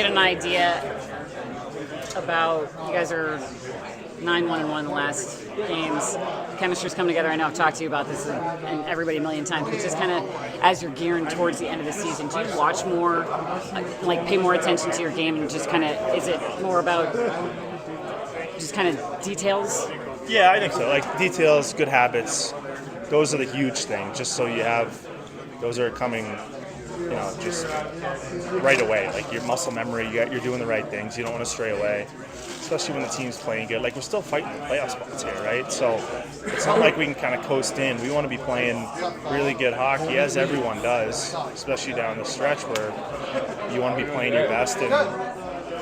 get an idea about, you guys are 9-1-1 the last games. Chemistry's come together. I know I've talked to you about this and everybody a million times, but just kind of as you're gearing towards the end of the season, do you watch more, like pay more attention to your game and just kind of, is it more about just kind of details? Yeah, I think so. Like details, good habits, those are the huge things. Just so you have, those are coming, just right away. Like your muscle memory, you're doing the right things. You don't want to stray away, especially when the team's playing good. Like we're still fighting the playoff spots here, right? So it's not like we can kind of coast in. We want to be playing really good hockey, as everyone does, especially down the stretch where you want to be playing your best and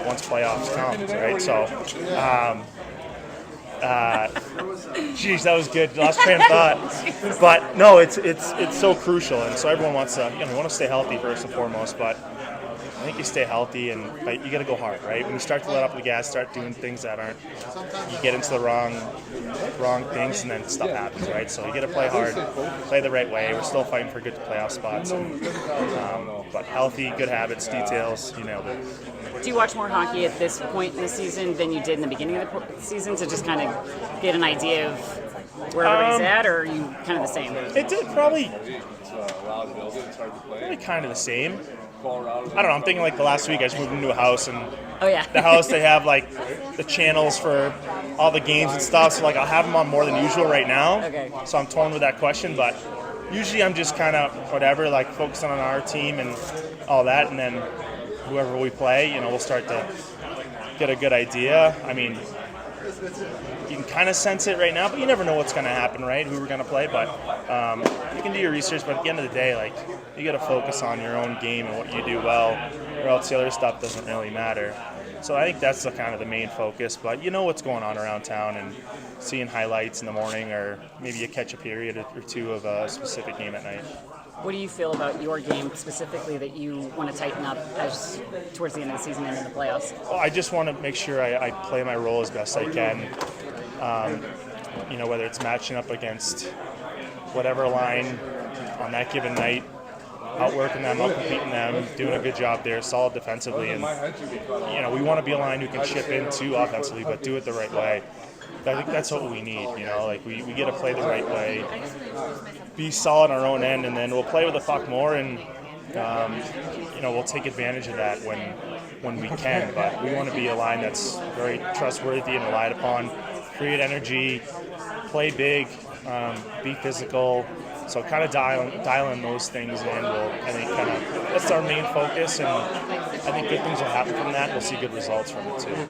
once playoffs come, right? So, geez, that was good. Lost train of thought. But no, it's so crucial, and so everyone wants to, we want to stay healthy first and foremost. But I think you stay healthy, and you got to go hard, right? When you start to let up the gas, start doing things that aren't, you get into the wrong things, and then stuff happens, right? So you got to play hard, play the right way. We're still fighting for good playoff spots, but healthy, good habits, details, you nailed it. Do you watch more hockey at this point in the season than you did in the beginning of the season to just kind of get an idea of where everybody's at, or are you kind of the same? It did probably kind of the same. I don't know. I'm thinking like the last week I just moved into a house, and the house they have like the channels for all the games and stuff. So like I'll have them on more than usual right now. Okay. So I'm torn with that question, but usually I'm just kind of whatever, like focusing on our team and all that, and then whoever we play, we'll start to get a good idea. I mean, you can kind of sense it right now, but you never know what's going to happen, right? Who we're going to play, but you can do your research. But at the end of the day, like you got to focus on your own game and what you do well, or else the other stuff doesn't really matter. So I think that's kind of the main focus. But you know what's going on around town, and seeing highlights in the morning, or maybe you catch a period or two of a specific game at night. What do you feel about your game specifically that you want to tighten up as towards the end of the season and in the playoffs? Well, I just want to make sure I play my role as best I can. Whether it's matching up against whatever line on that given night, outworking them, outcompeting them, doing a good job there, solid defensively, and we want to be a line who can chip in too offensively, but do it the right way. I think that's what we need, like we get to play the right way, be solid on our own end, and then we'll play with the puck more, and we'll take advantage of that when we can. But we want to be a line that's very trustworthy and relied upon, create energy, play big, be physical. So kind of dialing those things in I think that's our main focus, and I think good things will happen from that. We'll see good results from it too.